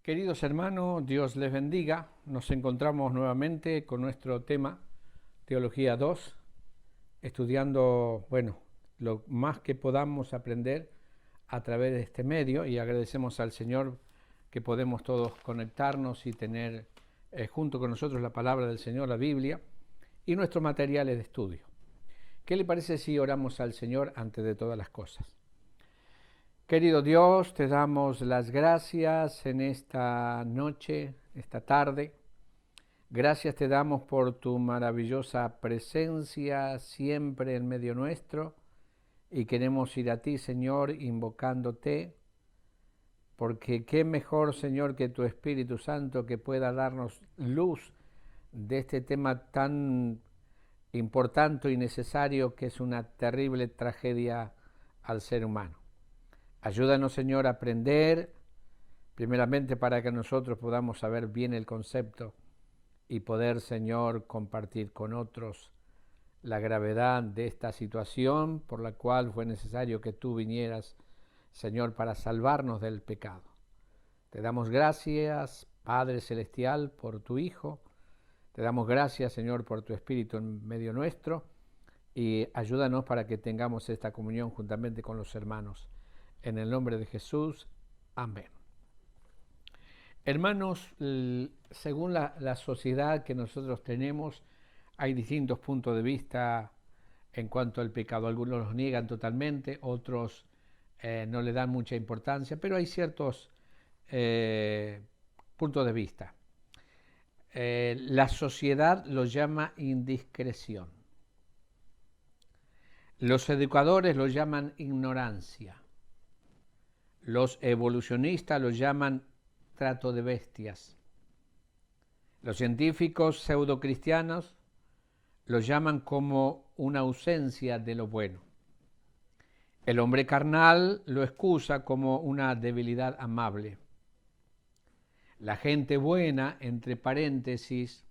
Queridos hermanos, Dios les bendiga. Nos encontramos nuevamente con nuestro tema Teología 2, estudiando, lo más que podamos aprender a través de este medio, y agradecemos al Señor que podemos todos conectarnos y tener junto con nosotros la palabra del Señor, la Biblia, y nuestros materiales de estudio. ¿Qué le parece si oramos al Señor antes de todas las cosas? Querido Dios, te damos las gracias en esta noche, esta tarde. Gracias te damos por tu maravillosa presencia siempre en medio nuestro, y queremos ir a ti, Señor, invocándote, porque qué mejor, Señor, que tu Espíritu Santo que pueda darnos luz de este tema tan importante y necesario que es una terrible tragedia al ser humano. Ayúdanos, Señor, a aprender, primeramente para que nosotros podamos saber bien el concepto y poder, Señor, compartir con otros la gravedad de esta situación por la cual fue necesario que tú vinieras, Señor, para salvarnos del pecado. Te damos gracias, Padre Celestial, por tu Hijo. Te damos gracias, Señor, por tu Espíritu en medio nuestro, y ayúdanos para que tengamos esta comunión juntamente con los hermanos. En el nombre de Jesús, amén. Hermanos, según la sociedad que nosotros tenemos, hay distintos puntos de vista en cuanto al pecado. Algunos los niegan totalmente, otros no le dan mucha importancia, pero hay ciertos puntos de vista. La sociedad lo llama indiscreción. Los educadores lo llaman ignorancia. Los evolucionistas lo llaman trato de bestias. Los científicos pseudocristianos lo llaman como una ausencia de lo bueno. El hombre carnal lo excusa como una debilidad amable. La gente buena, entre paréntesis,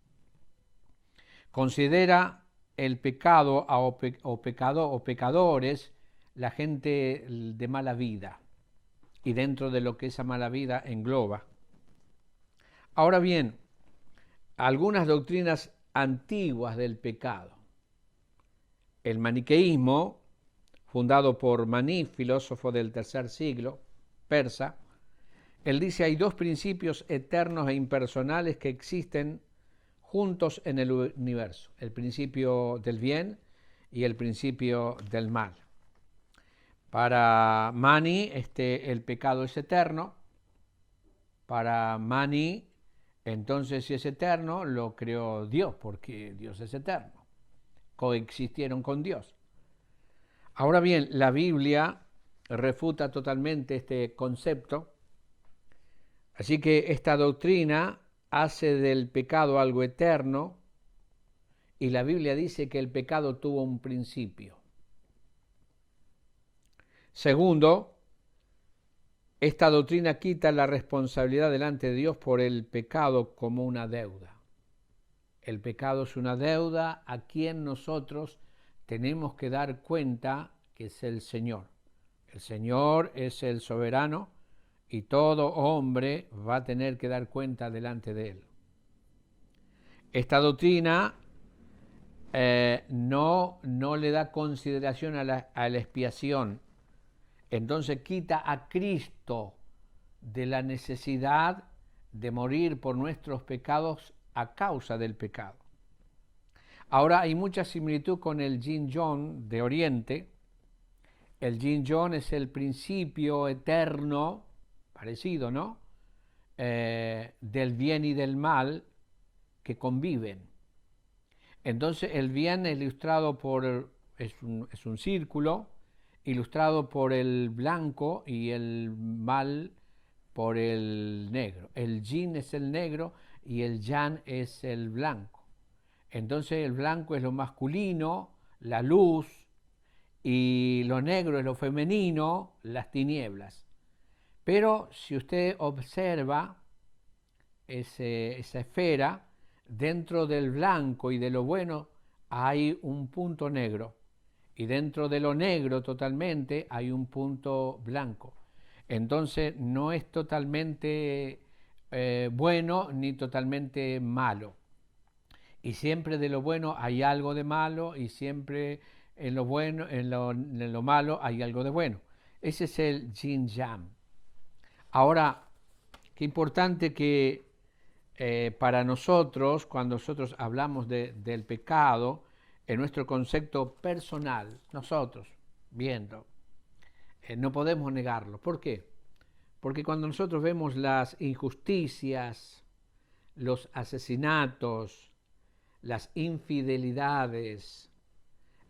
considera el pecado o pecadores la gente de mala vida, y dentro de lo que esa mala vida engloba. Ahora bien, algunas doctrinas antiguas del pecado. El maniqueísmo, fundado por Maní, filósofo del tercer siglo, persa, él dice: hay dos principios eternos e impersonales que existen juntos en el universo, el principio del bien y el principio del mal. Para Mani, el pecado es eterno. Para Mani, entonces, si es eterno, lo creó Dios, porque Dios es eterno. Coexistieron con Dios. Ahora bien, la Biblia refuta totalmente este concepto, así que esta doctrina hace del pecado algo eterno, y la Biblia dice que el pecado tuvo un principio. Segundo, esta doctrina quita la responsabilidad delante de Dios por el pecado como una deuda. El pecado es una deuda a quien nosotros tenemos que dar cuenta, que es el Señor. El Señor es el soberano y todo hombre va a tener que dar cuenta delante de Él. Esta doctrina no le da consideración a la expiación. Entonces quita a Cristo de la necesidad de morir por nuestros pecados a causa del pecado. Ahora hay mucha similitud con el Yin Yon de Oriente. El Yin Yon es el principio eterno, parecido, ¿no? Del bien y del mal que conviven. Entonces el bien es ilustrado es un círculo, ilustrado por el blanco, y el mal por el negro. El yin es el negro y el yang es el blanco. Entonces el blanco es lo masculino, la luz, y lo negro es lo femenino, las tinieblas. Pero si usted observa esa esfera, dentro del blanco y de lo bueno hay un punto negro, y dentro de lo negro totalmente hay un punto blanco. Entonces no es totalmente bueno ni totalmente malo. Y siempre de lo bueno hay algo de malo y siempre en lo bueno, en lo malo hay algo de bueno. Ese es el yin yang. Ahora, qué importante que para nosotros, cuando nosotros hablamos del pecado, en nuestro concepto personal, nosotros, viendo, no podemos negarlo. ¿Por qué? Porque cuando nosotros vemos las injusticias, los asesinatos, las infidelidades,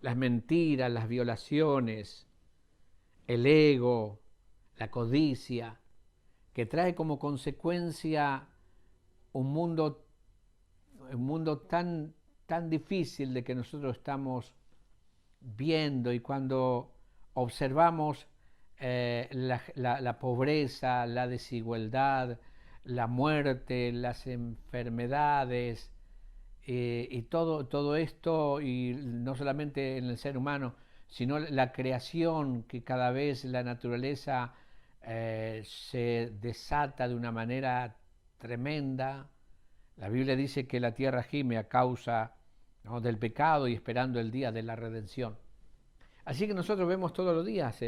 las mentiras, las violaciones, el ego, la codicia, que trae como consecuencia un mundo, tan difícil de que nosotros estamos viendo, y cuando observamos la pobreza, la desigualdad, la muerte, las enfermedades, y todo esto, y no solamente en el ser humano, sino la creación, que cada vez la naturaleza se desata de una manera tremenda. La Biblia dice que la tierra gime a causa, ¿no?, del pecado, y esperando el día de la redención. Así que nosotros vemos todos los días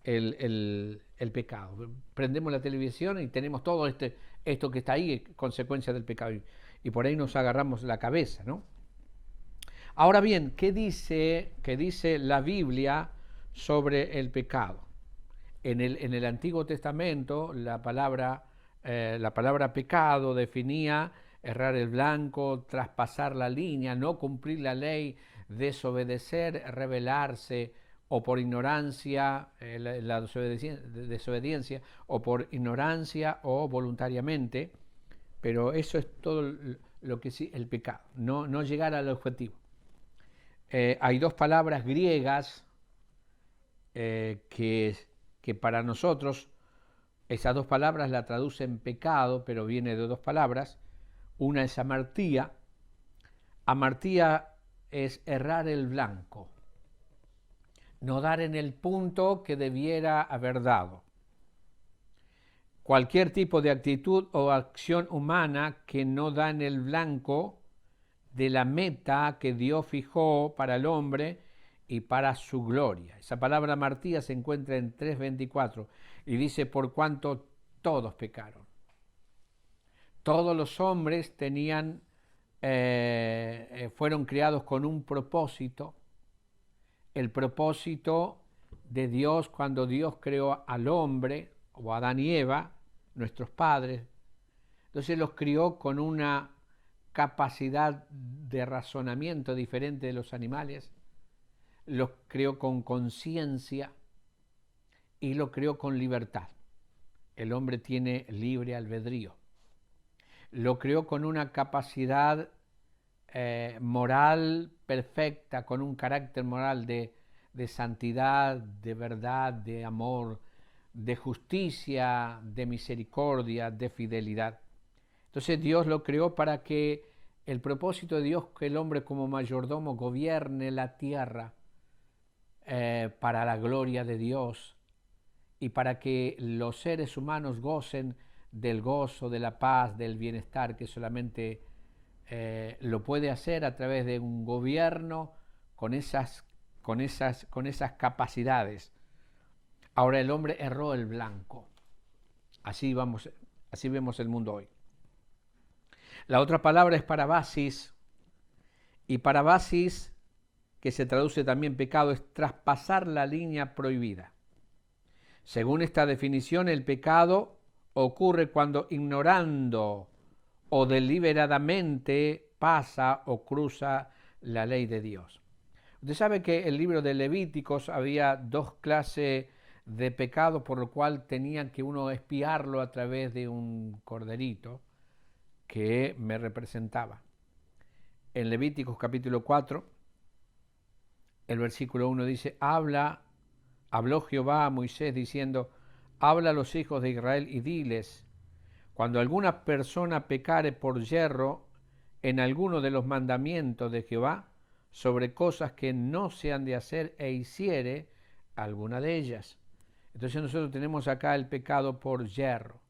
el pecado. Prendemos la televisión y tenemos todo esto que está ahí, consecuencia del pecado. Y por ahí nos agarramos la cabeza, ¿no? Ahora bien, ¿qué dice la Biblia sobre el pecado? En el Antiguo Testamento, la palabra pecado definía errar el blanco, traspasar la línea, no cumplir la ley, desobedecer, rebelarse, o por ignorancia, la desobediencia, o por ignorancia o voluntariamente. Pero eso es todo lo que sí, el pecado, no llegar al objetivo. Hay dos palabras griegas que para nosotros, esas dos palabras la traducen pecado, pero viene de dos palabras. Una es amartía. Amartía es errar el blanco, no dar en el punto que debiera haber dado. Cualquier tipo de actitud o acción humana que no da en el blanco de la meta que Dios fijó para el hombre y para su gloria. Esa palabra amartía se encuentra en 3:24 y dice: por cuanto todos pecaron. Todos los hombres fueron creados con un propósito. El propósito de Dios, cuando Dios creó al hombre, o Adán y Eva, nuestros padres, entonces los crió con una capacidad de razonamiento diferente de los animales, los creó con conciencia y los creó con libertad. El hombre tiene libre albedrío. Lo creó con una capacidad moral perfecta, con un carácter moral de santidad, de verdad, de amor, de justicia, de misericordia, de fidelidad. Entonces Dios lo creó para que el propósito de Dios, que el hombre como mayordomo gobierne la tierra para la gloria de Dios, y para que los seres humanos gocen del gozo, de la paz, del bienestar, que solamente lo puede hacer a través de un gobierno con esas capacidades. Ahora el hombre erró el blanco. Así vemos el mundo hoy. La otra palabra es parabasis, y parabasis, que se traduce también pecado, es traspasar la línea prohibida. Según esta definición, el pecado ocurre cuando, ignorando o deliberadamente, pasa o cruza la ley de Dios. Usted sabe que en el libro de Levíticos había dos clases de pecado, por lo cual tenían que uno expiarlo a través de un corderito que me representaba. En Levíticos capítulo 4, el versículo 1 dice: habló Jehová a Moisés diciendo: habla a los hijos de Israel y diles: cuando alguna persona pecare por yerro en alguno de los mandamientos de Jehová, sobre cosas que no se han de hacer, e hiciere alguna de ellas. Entonces nosotros tenemos acá el pecado por yerro.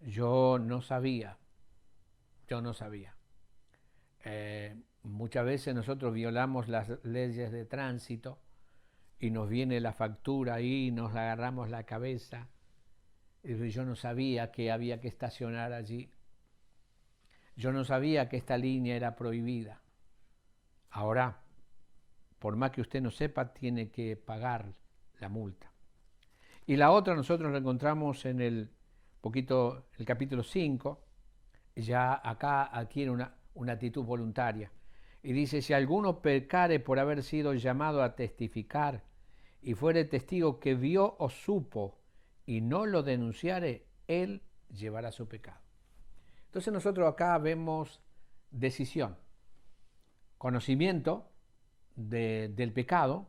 Yo no sabía, yo no sabía. Muchas veces nosotros violamos las leyes de tránsito y nos viene la factura ahí, nos agarramos la cabeza. Y yo no sabía que había que estacionar allí. Yo no sabía que esta línea era prohibida. Ahora, por más que usted no sepa, tiene que pagar la multa. Y la otra nosotros la encontramos en el capítulo 5, ya acá adquiere una actitud voluntaria. Y dice, si alguno pecare por haber sido llamado a testificar y fuere testigo que vio o supo y no lo denunciare, él llevará su pecado. Entonces nosotros acá vemos decisión, conocimiento del pecado.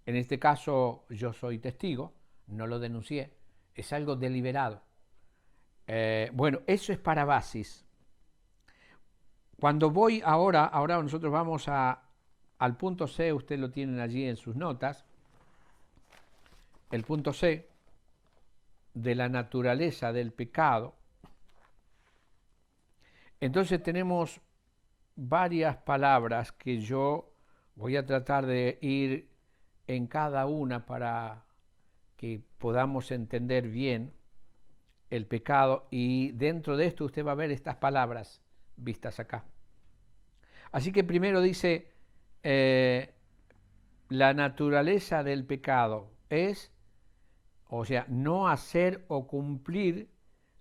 En este caso yo soy testigo, no lo denuncié, es algo deliberado. Bueno, eso es para basis. Cuando voy ahora nosotros vamos al punto C, ustedes lo tienen allí en sus notas, el punto C de la naturaleza del pecado. Entonces tenemos varias palabras que yo voy a tratar de ir en cada una para que podamos entender bien el pecado, y dentro de esto usted va a ver estas palabras vistas acá. Así que primero dice, la naturaleza del pecado es, o sea, no hacer o cumplir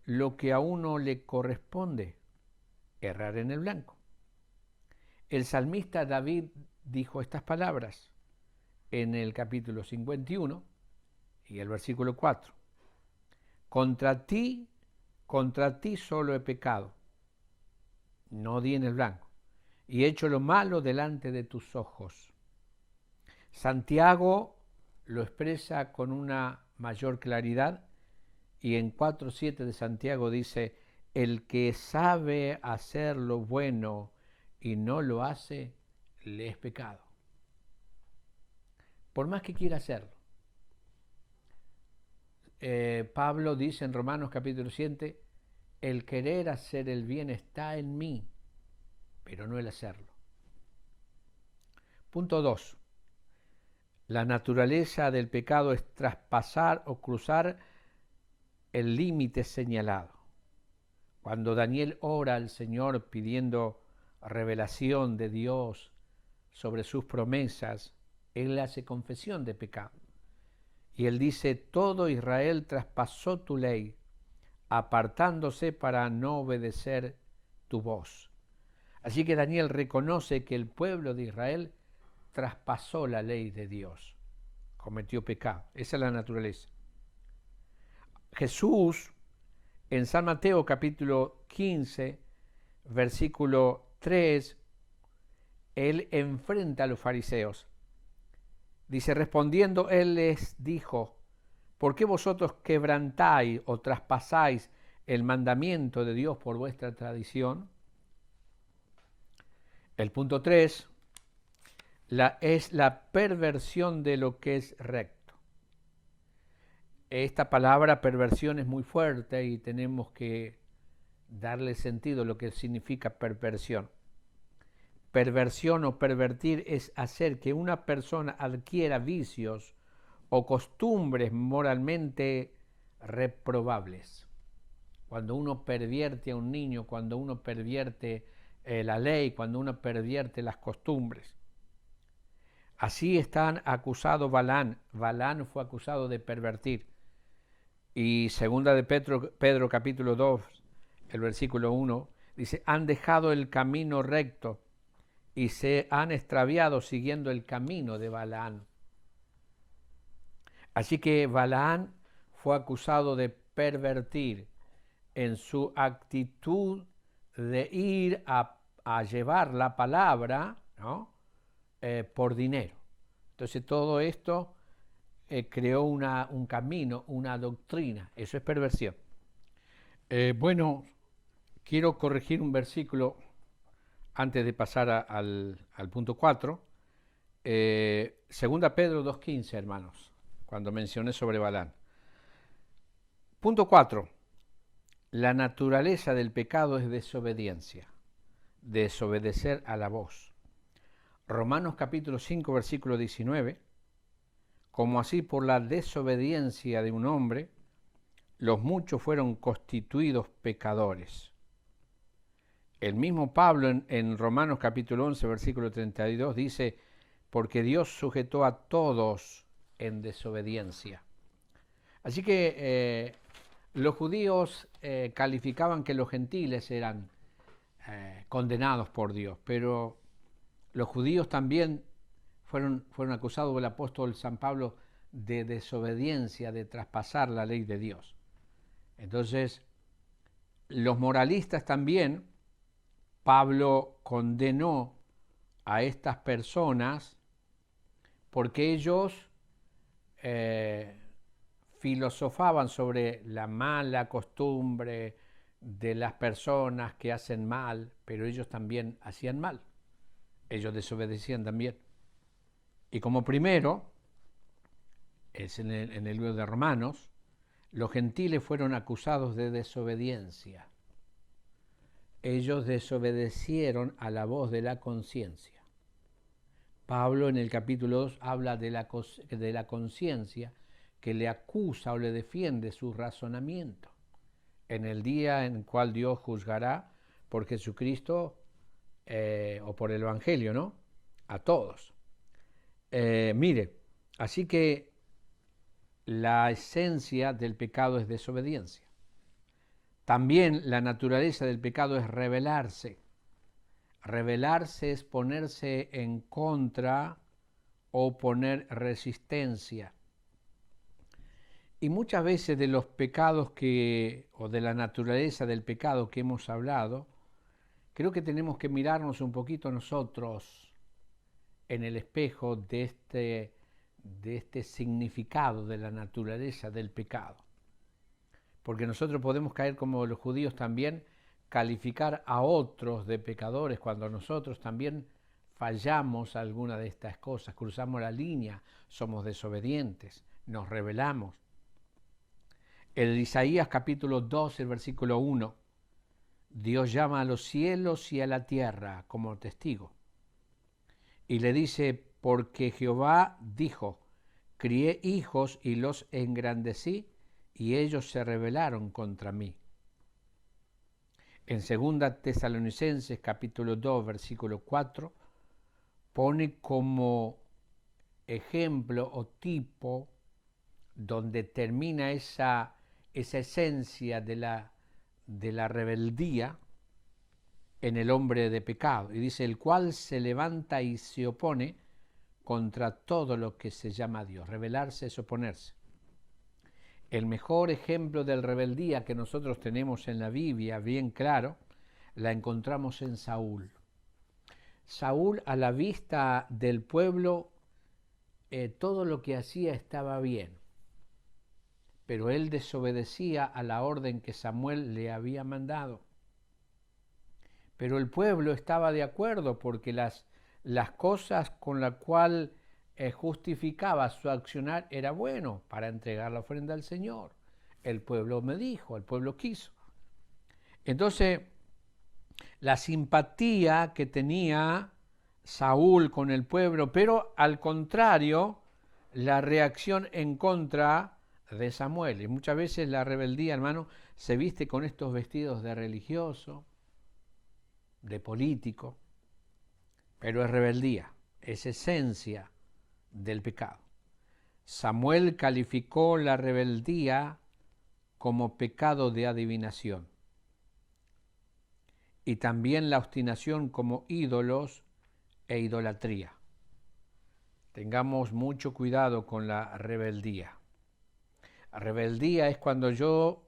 lo que a uno le corresponde, errar en el blanco. El salmista David dijo estas palabras en el capítulo 51 y el versículo 4. Contra ti solo he pecado, no di en el blanco, y he hecho lo malo delante de tus ojos. Santiago lo expresa con una mayor claridad, y en 4:7 de Santiago dice, el que sabe hacer lo bueno y no lo hace, le es pecado. Por más que quiera hacerlo. Pablo dice en Romanos capítulo 7, el querer hacer el bien está en mí, pero no el hacerlo. Punto 2. La naturaleza del pecado es traspasar o cruzar el límite señalado. Cuando Daniel ora al Señor pidiendo revelación de Dios sobre sus promesas, él hace confesión de pecado. Y él dice, todo Israel traspasó tu ley, apartándose para no obedecer tu voz. Así que Daniel reconoce que el pueblo de Israel traspasó la ley de Dios, cometió pecado. Esa es la naturaleza. Jesús, en San Mateo capítulo 15, versículo 3, él enfrenta a los fariseos. Dice, respondiendo, él les dijo, ¿por qué vosotros quebrantáis o traspasáis el mandamiento de Dios por vuestra tradición? El punto 3 es la perversión de lo que es recto. Esta palabra perversión es muy fuerte y tenemos que darle sentido a lo que significa perversión. Perversión o pervertir es hacer que una persona adquiera vicios o costumbres moralmente reprobables. Cuando uno pervierte a un niño, cuando uno pervierte la ley, cuando uno pervierte las costumbres. Así están acusados Balaán. Balaán fue acusado de pervertir. Y segunda de Pedro capítulo 2, el versículo 1, dice, han dejado el camino recto y se han extraviado siguiendo el camino de Balaán. Así que Balaán fue acusado de pervertir en su actitud de ir a llevar la palabra, ¿no? Por dinero. Entonces todo esto creó un camino, una doctrina. Eso es perversión. Bueno, quiero corregir un versículo antes de pasar al punto 4. Segunda Pedro 2:15, hermanos, cuando mencioné sobre Balaán. Punto 4. La naturaleza del pecado es desobediencia, desobedecer a la voz. Romanos capítulo 5, versículo 19, como así por la desobediencia de un hombre, los muchos fueron constituidos pecadores. El mismo Pablo en Romanos capítulo 11, versículo 32 dice, porque Dios sujetó a todos en desobediencia. Así que los judíos calificaban que los gentiles eran condenados por Dios, pero los judíos también fueron acusados por el apóstol San Pablo de desobediencia, de traspasar la ley de Dios. Entonces, los moralistas también, Pablo condenó a estas personas porque ellos filosofaban sobre la mala costumbre de las personas que hacen mal, pero ellos también hacían mal. Ellos desobedecían también. Y como primero, es en el libro de Romanos, los gentiles fueron acusados de desobediencia. Ellos desobedecieron a la voz de la conciencia. Pablo en el capítulo 2 habla de la conciencia que le acusa o le defiende su razonamiento en el día en el cual Dios juzgará por Jesucristo o por el Evangelio, ¿no? A todos. Mire, así que la esencia del pecado es desobediencia. También la naturaleza del pecado es rebelarse. Rebelarse es ponerse en contra o poner resistencia. Y muchas veces de los pecados o de la naturaleza del pecado que hemos hablado, creo que tenemos que mirarnos un poquito nosotros en el espejo de este significado de la naturaleza del pecado. Porque nosotros podemos caer como los judíos también, calificar a otros de pecadores cuando nosotros también fallamos alguna de estas cosas, cruzamos la línea, somos desobedientes, nos rebelamos. En Isaías capítulo 2, el versículo 1, Dios llama a los cielos y a la tierra como testigo. Y le dice, porque Jehová dijo, crié hijos y los engrandecí, y ellos se rebelaron contra mí. En 2 Tesalonicenses capítulo 2, versículo 4, pone como ejemplo o tipo donde termina esa esencia de la rebeldía en el hombre de pecado. Y dice, el cual se levanta y se opone contra todo lo que se llama Dios. Rebelarse es oponerse. El mejor ejemplo de rebeldía que nosotros tenemos en la Biblia, bien claro, la encontramos en Saúl. Saúl, a la vista del pueblo, todo lo que hacía estaba bien, pero él desobedecía a la orden que Samuel le había mandado. Pero el pueblo estaba de acuerdo porque las cosas con las cuales justificaba su accionar era bueno para entregar la ofrenda al Señor. El pueblo me dijo, el pueblo quiso. Entonces, la simpatía que tenía Saúl con el pueblo, pero al contrario, la reacción en contra de Samuel. Y muchas veces la rebeldía, hermano, se viste con estos vestidos de religioso, de político, pero es rebeldía, es esencia del pecado. Samuel calificó la rebeldía como pecado de adivinación y también la obstinación como ídolos e idolatría. Tengamos mucho cuidado con la rebeldía. La rebeldía es cuando yo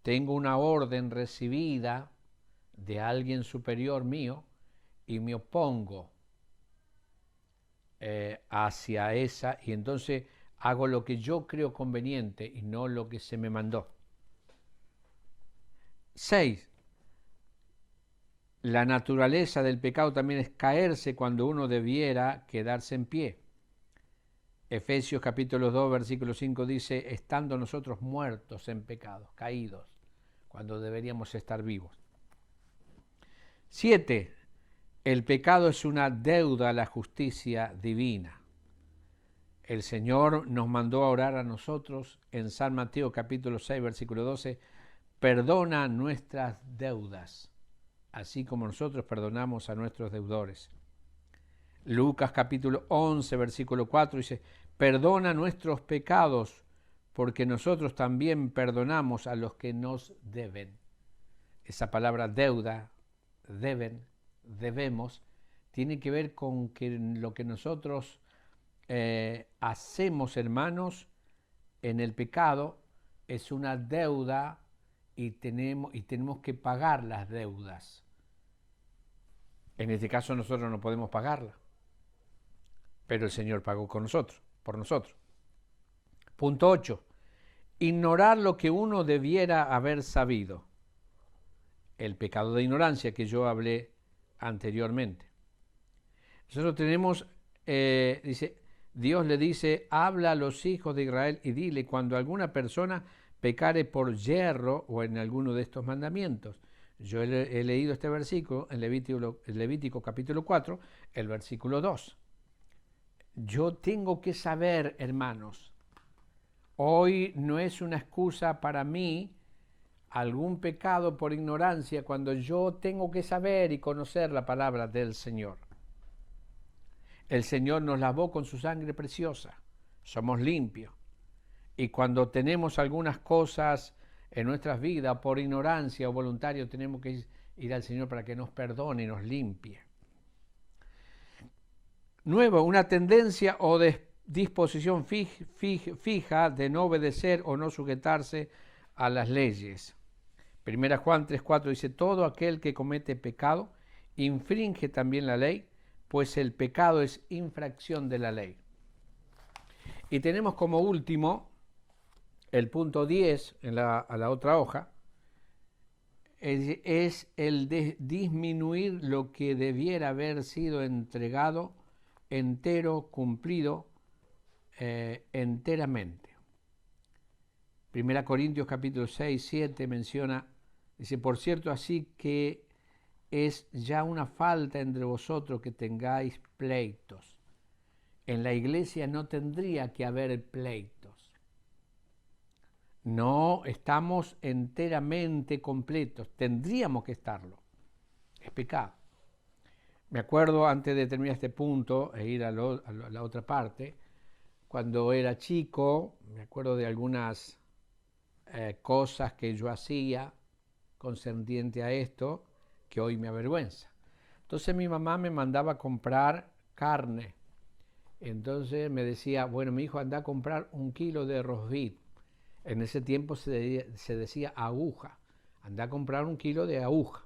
tengo una orden recibida de alguien superior mío y me opongo hacia esa, y entonces hago lo que yo creo conveniente y no lo que se me mandó. 6. La naturaleza del pecado también es caerse cuando uno debiera quedarse en pie. Efesios capítulo 2, versículo 5 dice, estando nosotros muertos en pecados, caídos. cuando deberíamos estar vivos. 7. El pecado es una deuda a la justicia divina. El Señor nos mandó a orar a nosotros en San Mateo capítulo 6, versículo 12, perdona nuestras deudas, así como nosotros perdonamos a nuestros deudores. Lucas capítulo 11, versículo 4 dice, perdona nuestros pecados, porque nosotros también perdonamos a los que nos deben. Esa palabra deuda, deben, debemos, tiene que ver con que lo que nosotros hacemos, hermanos, en el pecado es una deuda y tenemos que pagar las deudas. En este caso nosotros no podemos pagarla, pero el Señor pagó con nosotros, por nosotros. Punto 8. Ignorar lo que uno debiera haber sabido. El pecado de ignorancia que yo hablé anteriormente. Nosotros tenemos, dice, Dios le dice, habla a los hijos de Israel y dile cuando alguna persona pecare por yerro o en alguno de estos mandamientos. Yo he leído este versículo en Levítico capítulo 4, el versículo 2. Yo tengo que saber, hermanos, hoy no es una excusa para mí algún pecado por ignorancia cuando yo tengo que saber y conocer la palabra del Señor. El Señor nos lavó con su sangre preciosa, somos limpios. Y cuando tenemos algunas cosas en nuestras vidas por ignorancia o voluntario, tenemos que ir al Señor para que nos perdone y nos limpie. 9. Una tendencia o disposición fija de no obedecer o no sujetarse a las leyes. 1 Juan 3:4 dice, todo aquel que comete pecado infringe también la ley, pues el pecado es infracción de la ley. Y tenemos como último el punto 10 a la otra hoja, es el de disminuir lo que debiera haber sido entregado entero, cumplido enteramente. 1 Corintios capítulo 6, 7 menciona, dice, por cierto, así que es ya una falta entre vosotros que tengáis pleitos. En la iglesia no tendría que haber pleitos. No estamos enteramente completos, tendríamos que estarlo. Es pecado. Me acuerdo, antes de terminar este punto e ir a la otra parte, cuando era chico, me acuerdo de algunas cosas que yo hacía concerniente a esto, que hoy me avergüenza. Entonces mi mamá me mandaba a comprar carne. Entonces me decía, bueno, mi hijo, anda a comprar 1 kilo de rosbif. En ese tiempo se decía aguja. Anda a comprar 1 kilo de aguja.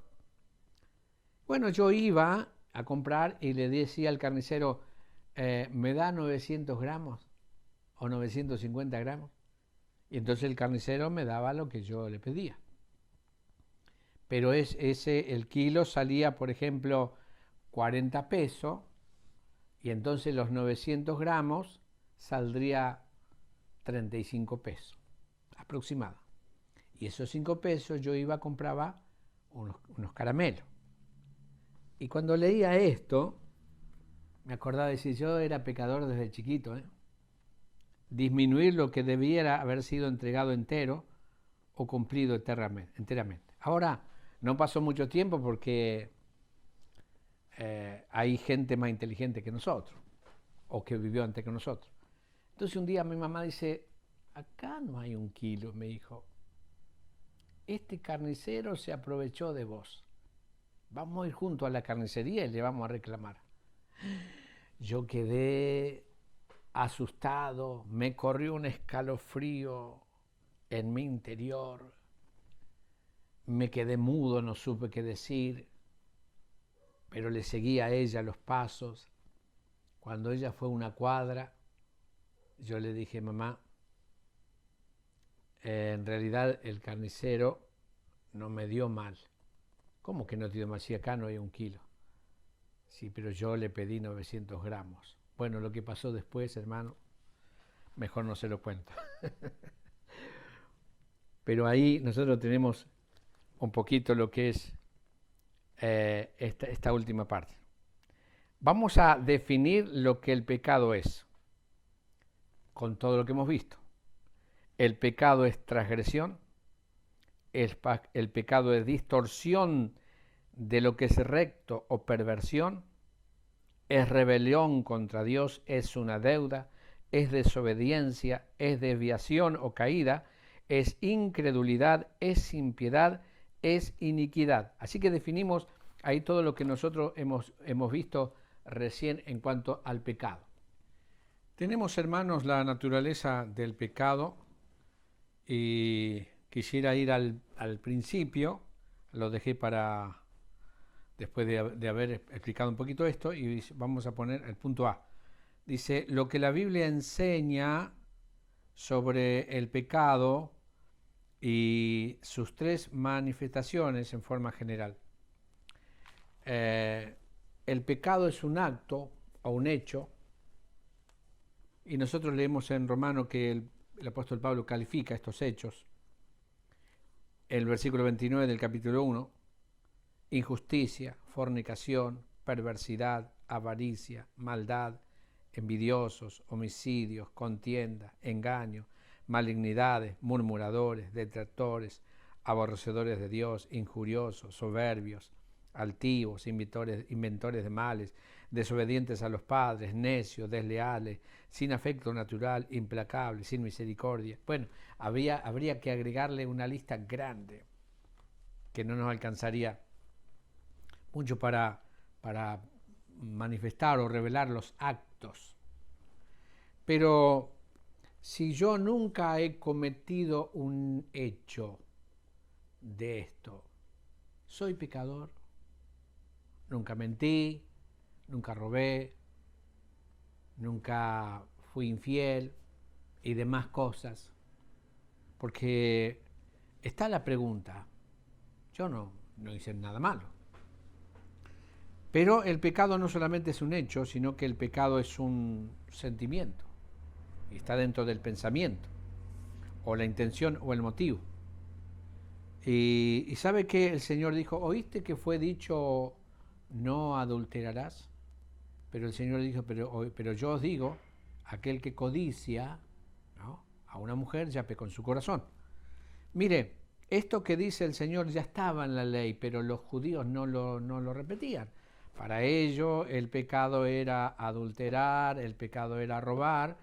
Bueno, yo iba a comprar y le decía al carnicero, ¿me da 900 gramos o 950 gramos? Y entonces el carnicero me daba lo que yo le pedía. Pero el kilo salía, por ejemplo, 40 pesos, y entonces los 900 gramos saldría 35 pesos, aproximado. Y esos 5 pesos yo iba a compraba unos caramelos. Y cuando leía esto, me acordaba de decir, yo era pecador desde chiquito, disminuir lo que debiera haber sido entregado entero o cumplido enteramente. Ahora, no pasó mucho tiempo porque hay gente más inteligente que nosotros, o que vivió antes que nosotros. Entonces un día mi mamá dice, acá no hay 1 kilo, me dijo, este carnicero se aprovechó de vos. Vamos a ir junto a la carnicería y le vamos a reclamar. Yo quedé asustado, me corrió un escalofrío en mi interior, me quedé mudo, no supe qué decir, pero le seguí a ella los pasos. Cuando ella fue a una cuadra, yo le dije, mamá, en realidad el carnicero no me dio mal. ¿Cómo que no te dio mal? Si acá no hay 1 kilo. Sí, pero yo le pedí 900 gramos. Bueno, lo que pasó después, hermano, mejor no se lo cuento. Pero ahí nosotros tenemos un poquito lo que es esta última parte. Vamos a definir lo que el pecado es, con todo lo que hemos visto. El pecado es transgresión, el pecado es distorsión de lo que es recto o perversión, es rebelión contra Dios, es una deuda, es desobediencia, es desviación o caída, es incredulidad, es impiedad, es iniquidad. Así que definimos ahí todo lo que nosotros hemos visto recién en cuanto al pecado. Tenemos, hermanos, la naturaleza del pecado y quisiera ir al principio, lo dejé para después de haber explicado un poquito esto, y vamos a poner el punto A. Dice, lo que la Biblia enseña sobre el pecado y sus tres manifestaciones en forma general. El pecado es un acto o un hecho, y nosotros leemos en Romano que el apóstol Pablo califica estos hechos. El versículo 29 del capítulo 1, injusticia, fornicación, perversidad, avaricia, maldad, envidiosos, homicidios, contienda, engaño, malignidades, murmuradores, detractores, aborrecedores de Dios, injuriosos, soberbios, altivos, inventores de males, desobedientes a los padres, necios, desleales, sin afecto natural, implacables, sin misericordia. Bueno, habría que agregarle una lista grande que no nos alcanzaría mucho para manifestar o revelar los actos. Pero si yo nunca he cometido un hecho de esto, ¿soy pecador? Nunca mentí, nunca robé, nunca fui infiel y demás cosas. Porque está la pregunta, yo no hice nada malo. Pero el pecado no solamente es un hecho, sino que el pecado es un sentimiento. Y está dentro del pensamiento, o la intención, o el motivo. Y ¿sabe qué? El Señor dijo, ¿oíste que fue dicho no adulterarás? Pero el Señor dijo, pero yo os digo, aquel que codicia, ¿no?, a una mujer ya pecó en su corazón. Mire, esto que dice el Señor ya estaba en la ley, pero los judíos no lo repetían. Para ellos el pecado era adulterar, el pecado era robar,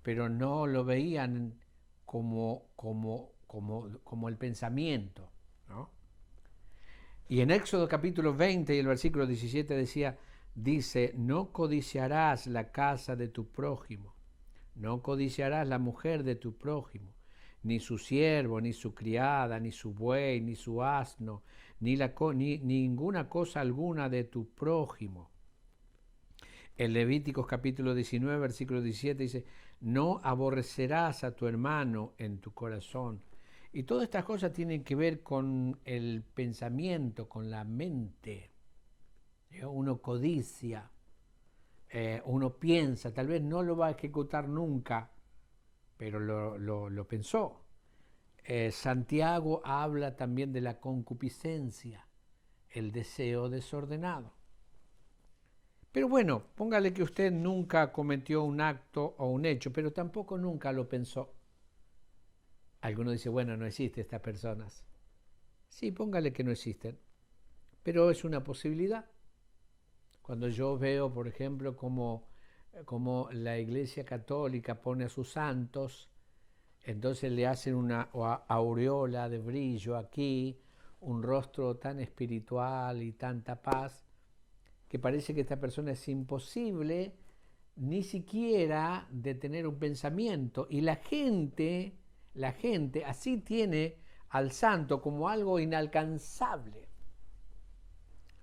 pero no lo veían como el pensamiento, ¿no? Y en Éxodo capítulo 20 y el versículo 17 dice, no codiciarás la casa de tu prójimo, no codiciarás la mujer de tu prójimo, ni su siervo, ni su criada, ni su buey, ni su asno, ni ninguna cosa alguna de tu prójimo. En Levíticos capítulo 19, versículo 17 dice, no aborrecerás a tu hermano en tu corazón. Y todas estas cosas tienen que ver con el pensamiento, con la mente. Uno codicia, uno piensa, tal vez no lo va a ejecutar nunca, pero lo pensó. Santiago habla también de la concupiscencia, el deseo desordenado. Pero bueno, póngale que usted nunca cometió un acto o un hecho, pero tampoco nunca lo pensó. Alguno dice, bueno, no existen estas personas. Sí, póngale que no existen, pero es una posibilidad. Cuando yo veo, por ejemplo, cómo la Iglesia Católica pone a sus santos, entonces le hacen una aureola de brillo aquí, un rostro tan espiritual y tanta paz, que parece que esta persona es imposible ni siquiera de tener un pensamiento. Y la gente así tiene al santo como algo inalcanzable.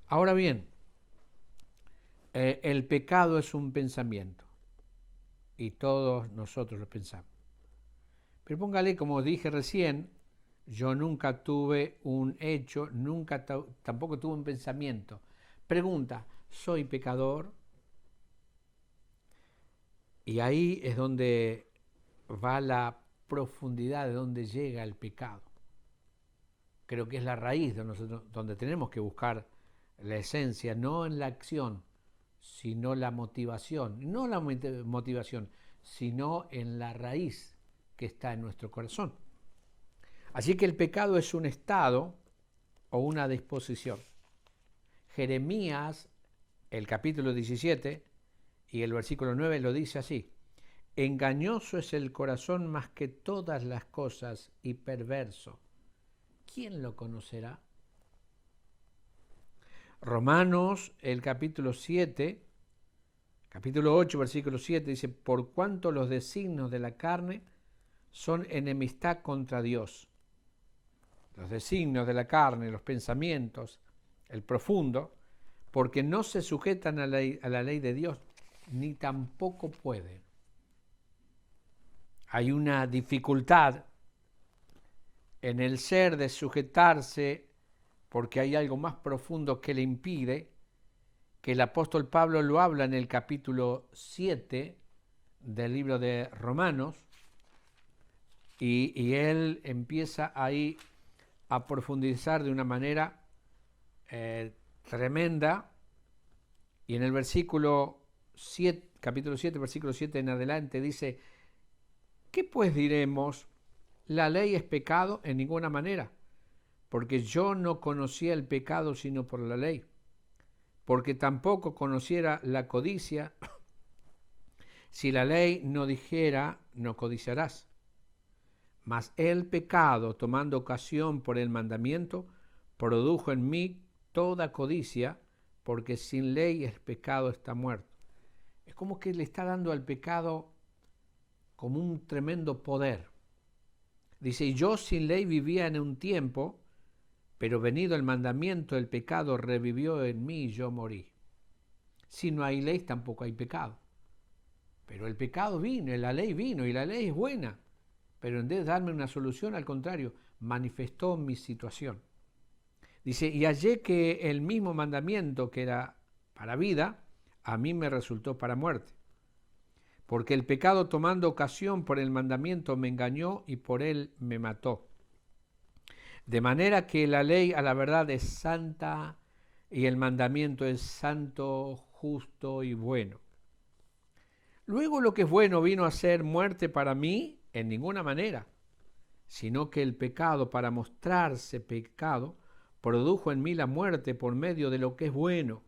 Ahora bien, el pecado es un pensamiento y todos nosotros lo pensamos. Pero póngale, como dije recién, yo nunca tuve un hecho, tampoco tuve un pensamiento. Pregunta, ¿soy pecador? Y ahí es donde va la profundidad de donde llega el pecado. creo que es la raíz de nosotros, donde tenemos que buscar la esencia, no en la acción, sino la motivación, no la motivación, sino en la raíz que está en nuestro corazón. Así que el pecado es un estado o una disposición. Jeremías, el capítulo 17 y el versículo 9 lo dice así: engañoso es el corazón más que todas las cosas y perverso. ¿Quién lo conocerá? Romanos, el capítulo 7, capítulo 8, versículo 7 dice: por cuanto los designios de la carne son enemistad contra Dios. Los designios de la carne, los pensamientos, el profundo, porque no se sujetan a la ley de Dios, ni tampoco pueden. Hay una dificultad en el ser de sujetarse porque hay algo más profundo que le impide, que el apóstol Pablo lo habla en el capítulo 7 del libro de Romanos, y él empieza ahí a profundizar de una manera tremenda, y en el versículo 7, capítulo 7, versículo 7 en adelante dice: ¿qué pues diremos? ¿La ley es pecado? En ninguna manera, porque yo no conocía el pecado sino por la ley, porque tampoco conociera la codicia si la ley no dijera no codiciarás. Mas el pecado, tomando ocasión por el mandamiento, produjo en mí toda codicia, porque sin ley el pecado está muerto. Es como que le está dando al pecado como un tremendo poder. Dice: y yo sin ley vivía en un tiempo, pero venido el mandamiento, el pecado revivió en mí y yo morí. Si no hay ley, tampoco hay pecado. Pero el pecado vino, y la ley vino, y la ley es buena. Pero en vez de darme una solución, al contrario, manifestó mi situación. Dice: y hallé que el mismo mandamiento que era para vida, a mí me resultó para muerte. Porque el pecado, tomando ocasión por el mandamiento, me engañó y por él me mató. De manera que la ley a la verdad es santa y el mandamiento es santo, justo y bueno. Luego lo que es bueno vino a ser muerte para mí en ninguna manera, sino que el pecado, para mostrarse pecado, produjo en mí la muerte por medio de lo que es bueno,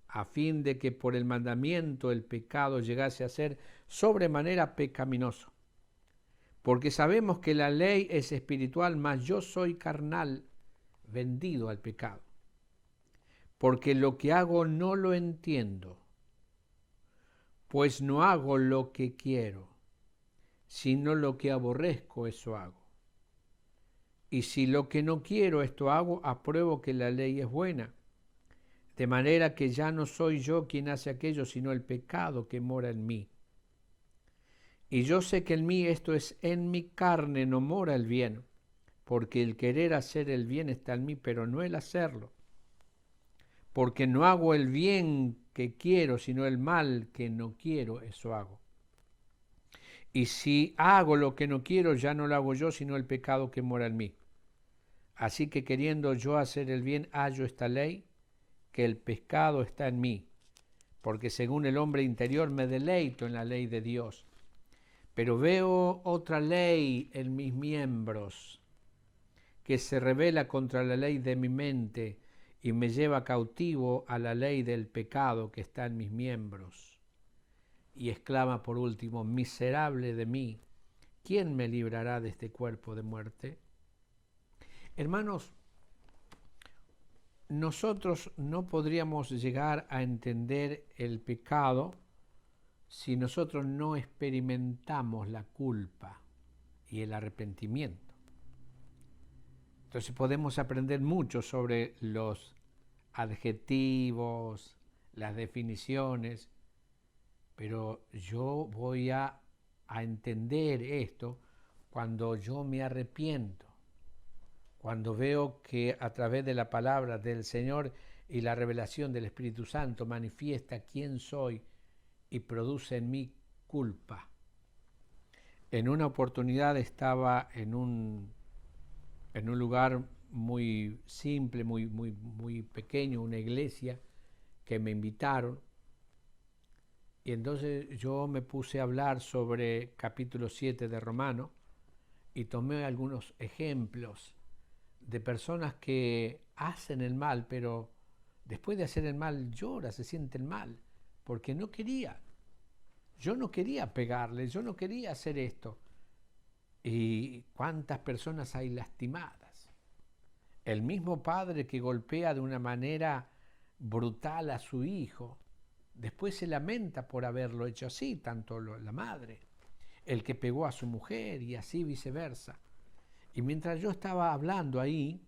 a fin de que por el mandamiento el pecado llegase a ser sobremanera pecaminoso. Porque sabemos que la ley es espiritual, mas yo soy carnal, vendido al pecado. Porque lo que hago no lo entiendo, pues no hago lo que quiero, sino lo que aborrezco, eso hago. Y si lo que no quiero, esto hago, apruebo que la ley es buena. De manera que ya no soy yo quien hace aquello, sino el pecado que mora en mí. Y yo sé que en mí, esto es, en mi carne, no mora el bien, porque el querer hacer el bien está en mí, pero no el hacerlo. Porque no hago el bien que quiero, sino el mal que no quiero, eso hago. Y si hago lo que no quiero, ya no lo hago yo, sino el pecado que mora en mí. Así que queriendo yo hacer el bien, hallo esta ley, que el pecado está en mí, porque según el hombre interior me deleito en la ley de Dios. Pero veo otra ley en mis miembros, que se rebela contra la ley de mi mente y me lleva cautivo a la ley del pecado que está en mis miembros. Y exclama por último: miserable de mí, ¿quién me librará de este cuerpo de muerte? Hermanos, nosotros no podríamos llegar a entender el pecado si nosotros no experimentamos la culpa y el arrepentimiento. Entonces podemos aprender mucho sobre los adjetivos, las definiciones, pero yo voy a entender esto cuando yo me arrepiento, cuando veo que a través de la palabra del Señor y la revelación del Espíritu Santo manifiesta quién soy y produce en mí culpa. En una oportunidad estaba en un lugar muy simple, muy pequeño, una iglesia que me invitaron. Y entonces yo me puse a hablar sobre capítulo 7 de Romano y tomé algunos ejemplos de personas que hacen el mal, pero después de hacer el mal llora, se sienten mal, porque no quería. Yo no quería pegarle, yo no quería hacer esto. ¿Y cuántas personas hay lastimadas? El mismo padre que golpea de una manera brutal a su hijo, después se lamenta por haberlo hecho así, tanto la madre, el que pegó a su mujer y así viceversa. Y mientras yo estaba hablando ahí,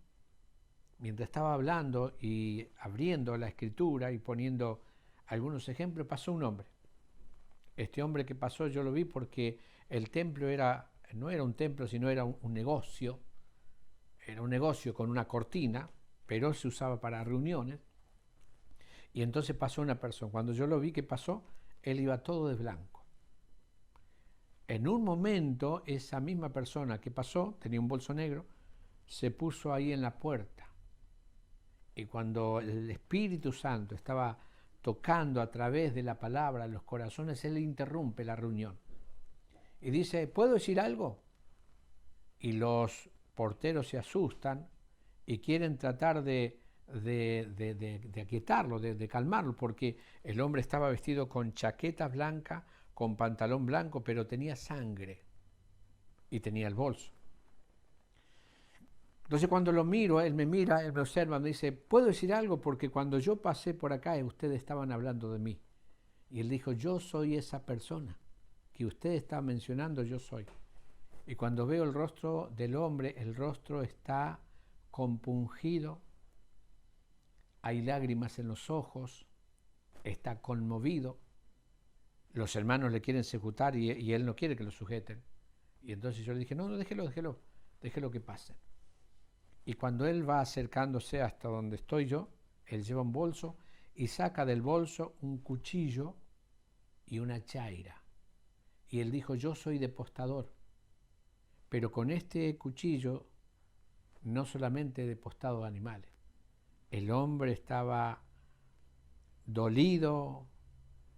mientras estaba hablando y abriendo la escritura y poniendo algunos ejemplos, pasó un hombre. Este hombre que pasó yo lo vi porque el templo no era un templo, sino era un negocio. Era un negocio con una cortina, pero se usaba para reuniones. Y entonces pasó una persona. Cuando yo lo vi que pasó, él iba todo de blanco. En un momento, esa misma persona que pasó, tenía un bolso negro, se puso ahí en la puerta. Y cuando el Espíritu Santo estaba tocando a través de la palabra los corazones, él interrumpe la reunión. Y dice, ¿puedo decir algo? Y los porteros se asustan y quieren tratar de aquietarlo, de calmarlo, porque el hombre estaba vestido con chaqueta blanca, con pantalón blanco, pero tenía sangre y tenía el bolso. Entonces cuando lo miro, él me mira, él me observa, me dice, ¿puedo decir algo? Porque cuando yo pasé por acá, ustedes estaban hablando de mí. Y él dijo, yo soy esa persona que usted está mencionando, yo soy. Y cuando veo el rostro del hombre, el rostro está compungido, hay lágrimas en los ojos, está conmovido. Los hermanos le quieren sujetar y él no quiere que lo sujeten. Y entonces yo le dije, no, déjelo que pase. Y cuando él va acercándose hasta donde estoy yo, él lleva un bolso y saca del bolso un cuchillo y una chaira. Y él dijo, yo soy depostador, pero con este cuchillo no solamente he depostado animales. El hombre estaba dolido,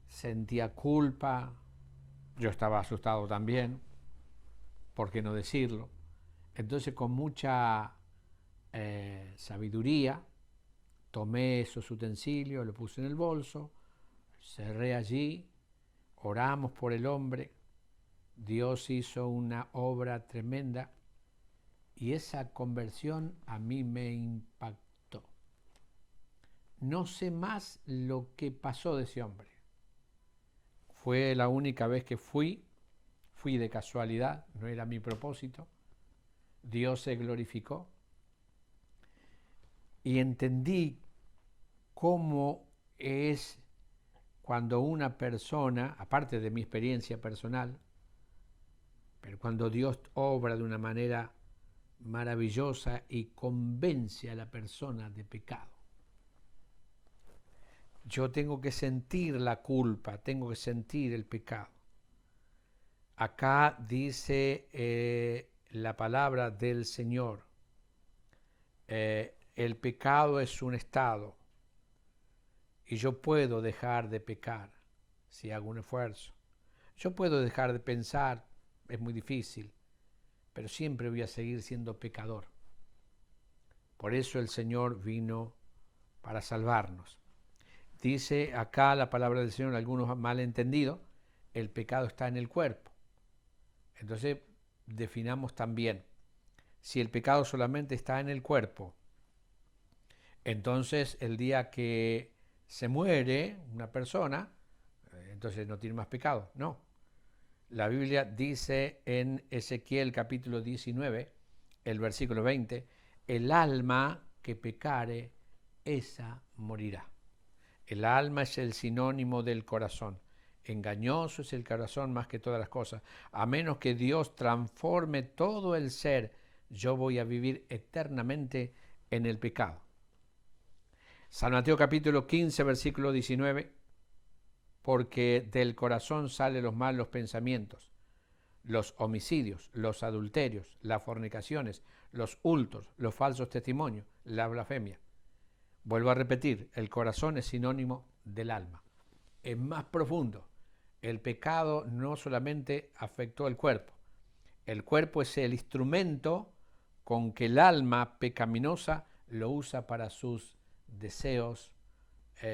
sentía culpa, yo estaba asustado también, ¿por qué no decirlo? Entonces con mucha sabiduría tomé esos utensilios, lo puse en el bolso, cerré allí, oramos por el hombre, Dios hizo una obra tremenda y esa conversión a mí me impactó. No sé más lo que pasó de ese hombre. Fue la única vez que fui de casualidad, no era mi propósito. Dios se glorificó y entendí cómo es cuando una persona, aparte de mi experiencia personal, pero cuando Dios obra de una manera maravillosa y convence a la persona de pecado. Yo tengo que sentir la culpa, tengo que sentir el pecado. Acá dice la palabra del Señor, el pecado es un estado y yo puedo dejar de pecar si hago un esfuerzo. Yo puedo dejar de pensar, es muy difícil, pero siempre voy a seguir siendo pecador. Por eso el Señor vino para salvarnos. Dice acá la palabra del Señor, algunos malentendidos, el pecado está en el cuerpo. Entonces definamos también, si el pecado solamente está en el cuerpo, entonces el día que se muere una persona, entonces no tiene más pecado. No. La Biblia dice en Ezequiel capítulo 19, el versículo 20, el alma que pecare, esa morirá. El alma es el sinónimo del corazón. Engañoso es el corazón más que todas las cosas. A menos que Dios transforme todo el ser, yo voy a vivir eternamente en el pecado. San Mateo capítulo 15, versículo 19, porque del corazón salen los malos pensamientos, los homicidios, los adulterios, las fornicaciones, los hurtos, los falsos testimonios, la blasfemia. Vuelvo a repetir, el corazón es sinónimo del alma. Es más profundo. El pecado no solamente afectó el cuerpo es el instrumento con que el alma pecaminosa lo usa para sus deseos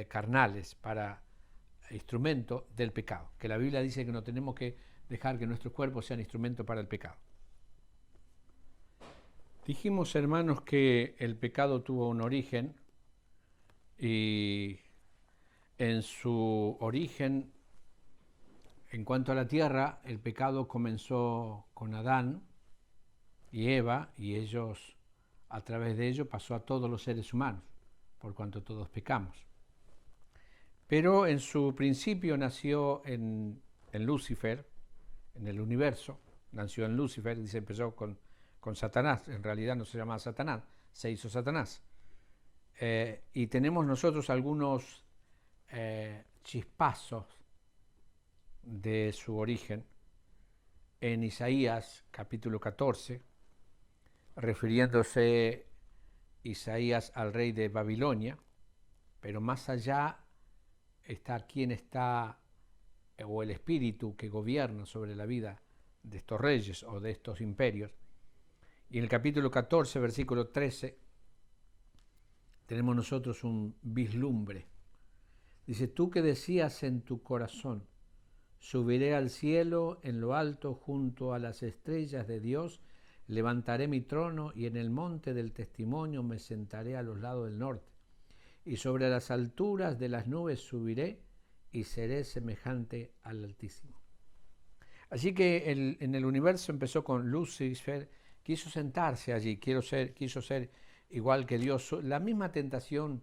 carnales, para instrumento del pecado. Que la Biblia dice que no tenemos que dejar que nuestros cuerpos sean instrumento para el pecado. Dijimos, hermanos, que el pecado tuvo un origen y en su origen, en cuanto a la tierra, el pecado comenzó con Adán y Eva, y ellos, a través de ello, pasó a todos los seres humanos, por cuanto todos pecamos. Pero en su principio nació en Lucifer, en el universo, nació en Lucifer, dice, empezó con Satanás, en realidad no se llamaba Satanás, se hizo Satanás. Y tenemos nosotros algunos chispazos de su origen en Isaías capítulo 14, refiriéndose Isaías al rey de Babilonia, pero más allá está quien está, o el espíritu que gobierna sobre la vida de estos reyes o de estos imperios. Y en el capítulo 14, versículo 13, tenemos nosotros un vislumbre. Dice, tú que decías en tu corazón, subiré al cielo en lo alto junto a las estrellas de Dios, levantaré mi trono y en el monte del testimonio me sentaré a los lados del norte. Y sobre las alturas de las nubes subiré y seré semejante al Altísimo. Así que en el universo empezó con Lucifer, quiso sentarse allí, quiso ser igual que Dios. La misma tentación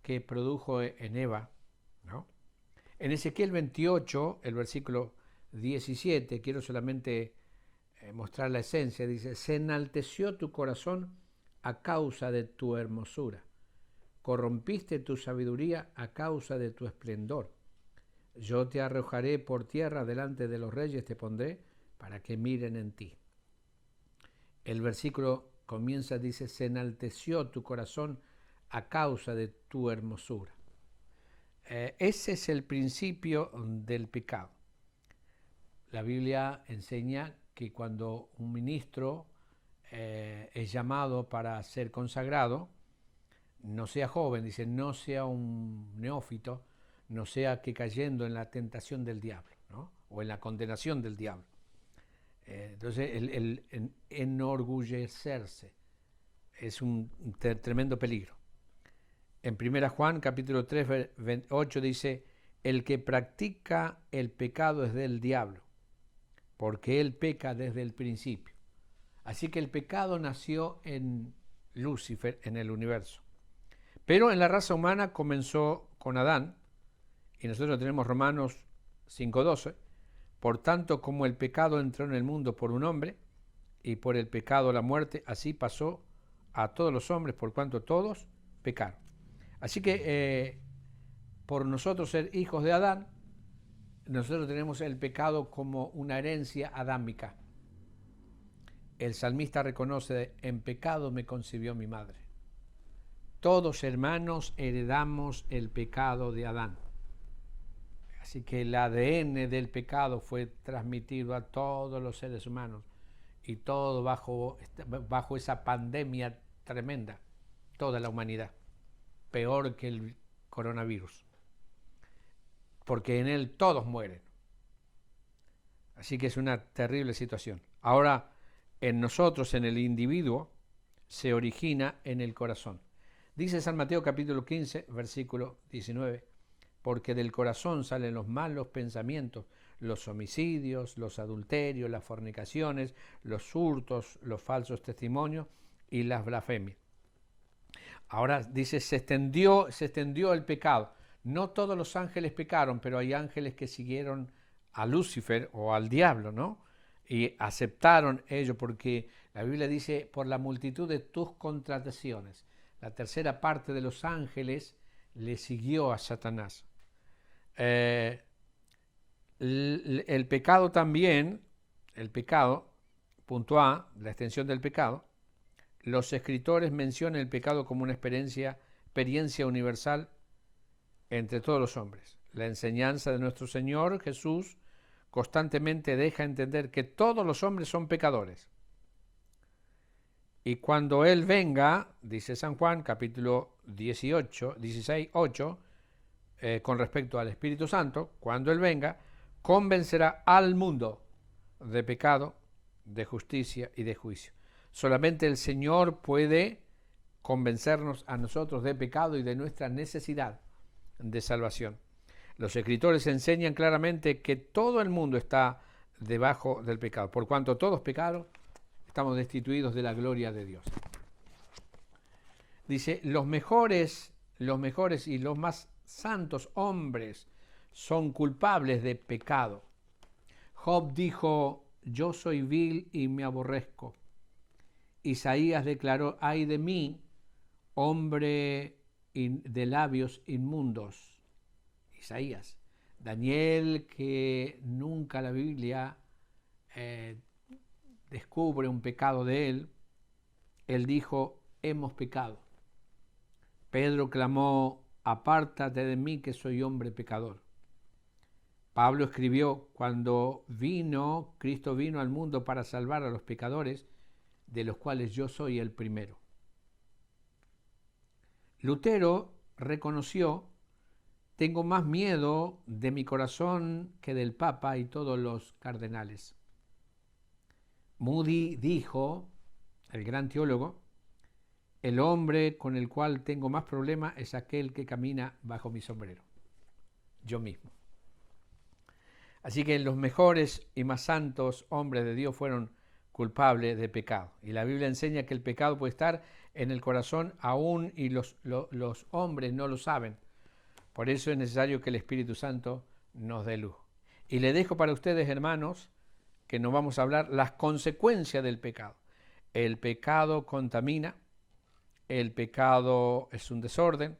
que produjo en Eva, ¿no? En Ezequiel 28, el versículo 17, quiero solamente mostrar la esencia, dice, se enalteció tu corazón a causa de tu hermosura, corrompiste tu sabiduría a causa de tu esplendor. Yo te arrojaré por tierra delante de los reyes, te pondré para que miren en ti. El versículo comienza, dice, se enalteció tu corazón a causa de tu hermosura. Ese es el principio del pecado. La Biblia enseña que cuando un ministro es llamado para ser consagrado, no sea joven, dice, no sea un neófito, no sea que cayendo en la tentación del diablo, ¿no? O en la condenación del diablo. Entonces, el enorgullecerse es un tremendo peligro. En 1 Juan capítulo 3, 8 dice, el que practica el pecado es del diablo, porque él peca desde el principio. Así que el pecado nació en Lucifer, en el universo. Pero en la raza humana comenzó con Adán, y nosotros tenemos Romanos 5:12, por tanto como el pecado entró en el mundo por un hombre, y por el pecado la muerte, así pasó a todos los hombres, por cuanto todos pecaron. Así que por nosotros ser hijos de Adán, nosotros tenemos el pecado como una herencia adámica. El salmista reconoce, en pecado me concibió mi madre. Todos hermanos heredamos el pecado de Adán. Así que el ADN del pecado fue transmitido a todos los seres humanos y todo bajo esa pandemia tremenda, toda la humanidad. Peor que el coronavirus, porque en él todos mueren. Así que es una terrible situación. Ahora, en nosotros, en el individuo, se origina en el corazón. Dice San Mateo capítulo 15, versículo 19, porque del corazón salen los malos pensamientos, los homicidios, los adulterios, las fornicaciones, los hurtos, los falsos testimonios y las blasfemias. Ahora dice, se extendió el pecado. No todos los ángeles pecaron, pero hay ángeles que siguieron a Lucifer o al diablo, ¿no? Y aceptaron ello porque la Biblia dice, por la multitud de tus contrataciones. La tercera parte de los ángeles le siguió a Satanás. El pecado también el pecado, punto A, la extensión del pecado, los escritores mencionan el pecado como una experiencia universal entre todos los hombres. La enseñanza de nuestro Señor Jesús constantemente deja entender que todos los hombres son pecadores. Y cuando Él venga, dice San Juan, capítulo 16, 8, con respecto al Espíritu Santo, cuando Él venga, convencerá al mundo de pecado, de justicia y de juicio. Solamente el Señor puede convencernos a nosotros de pecado y de nuestra necesidad de salvación. Los escritores enseñan claramente que todo el mundo está debajo del pecado. Por cuanto todos pecaron, estamos destituidos de la gloria de Dios. Dice, los mejores y los más santos hombres son culpables de pecado. Job dijo, yo soy vil y me aborrezco. Isaías declaró, ay de mí, hombre de labios inmundos. Isaías. Daniel, que nunca la Biblia descubre un pecado de él dijo, hemos pecado. Pedro clamó, apártate de mí que soy hombre pecador. Pablo escribió, cuando Cristo vino al mundo para salvar a los pecadores, de los cuales yo soy el primero. Lutero reconoció, tengo más miedo de mi corazón que del Papa y todos los cardenales. Moody dijo, el gran teólogo, el hombre con el cual tengo más problemas es aquel que camina bajo mi sombrero, yo mismo. Así que los mejores y más santos hombres de Dios fueron culpables de pecado. Y la Biblia enseña que el pecado puede estar en el corazón aún y los hombres no lo saben. Por eso es necesario que el Espíritu Santo nos dé luz. Y le dejo para ustedes, hermanos, que nos vamos a hablar las consecuencias del pecado. El pecado contamina, el pecado es un desorden,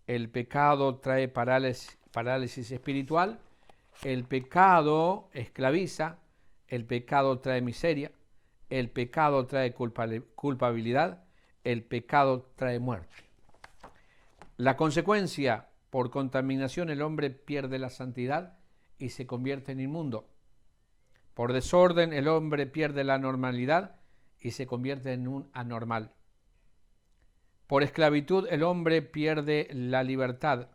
el pecado trae parálisis espiritual, el pecado esclaviza, el pecado trae miseria, el pecado trae culpabilidad, el pecado trae muerte. La consecuencia, por contaminación el hombre pierde la santidad y se convierte en inmundo. Por desorden el hombre pierde la normalidad y se convierte en un anormal. Por esclavitud el hombre pierde la libertad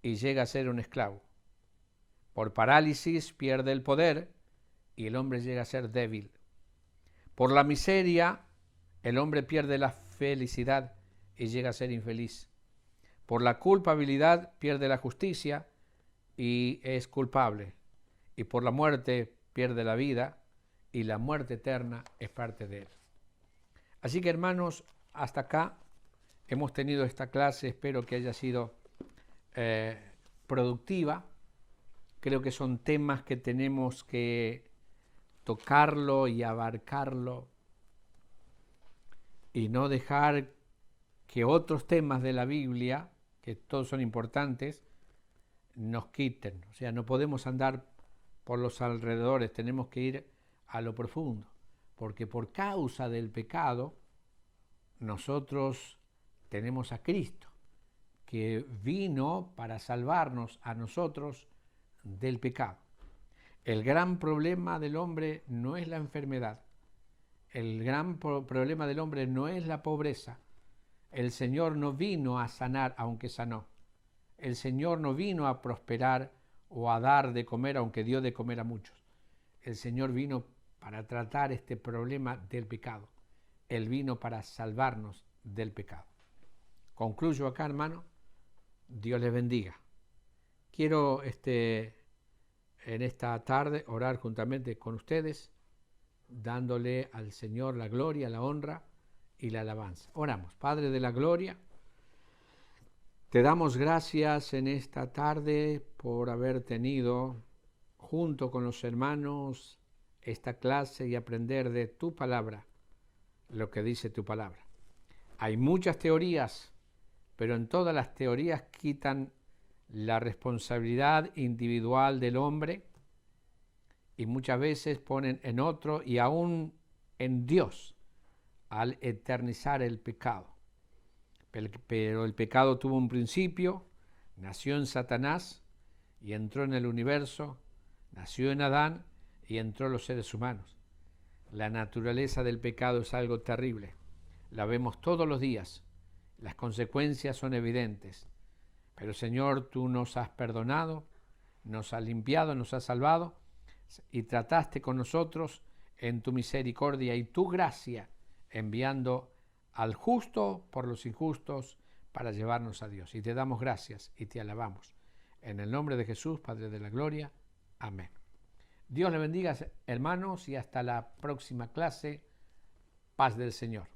y llega a ser un esclavo. Por parálisis pierde el poder y el hombre llega a ser débil. Por la miseria el hombre pierde la felicidad y llega a ser infeliz. Por la culpabilidad pierde la justicia y es culpable. Y por la muerte pierde la vida y la muerte eterna es parte de él. Así que, hermanos, hasta acá hemos tenido esta clase, espero que haya sido productiva. Creo que son temas que tenemos que tocarlo y abarcarlo y no dejar que otros temas de la Biblia, que todos son importantes, nos quiten. O sea, no podemos andar por los alrededores, tenemos que ir a lo profundo, porque por causa del pecado nosotros tenemos a Cristo, que vino para salvarnos a nosotros del pecado. El gran problema del hombre no es la enfermedad, el gran problema del hombre no es la pobreza. El Señor no vino a sanar, aunque sanó. El Señor no vino a prosperar o a dar de comer, aunque dio de comer a muchos. El Señor vino para tratar este problema del pecado. Él vino para salvarnos del pecado. Concluyo acá, hermano. Dios les bendiga. Quiero en esta tarde orar juntamente con ustedes, dándole al Señor la gloria, la honra y la alabanza. Oramos. Padre de la gloria, te damos gracias en esta tarde por haber tenido junto con los hermanos esta clase y aprender de tu palabra lo que dice tu palabra. Hay muchas teorías, pero en todas las teorías quitan la responsabilidad individual del hombre y muchas veces ponen en otro y aún en Dios al eternizar el pecado. Pero el pecado tuvo un principio, nació en Satanás y entró en el universo, nació en Adán y entró en los seres humanos. La naturaleza del pecado es algo terrible. La vemos todos los días. Las consecuencias son evidentes. Pero Señor, tú nos has perdonado, nos has limpiado, nos has salvado y trataste con nosotros en tu misericordia y tu gracia, enviando al justo por los injustos para llevarnos a Dios. Y te damos gracias y te alabamos. En el nombre de Jesús, Padre de la Gloria. Amén. Dios le bendiga, hermanos, y hasta la próxima clase. Paz del Señor.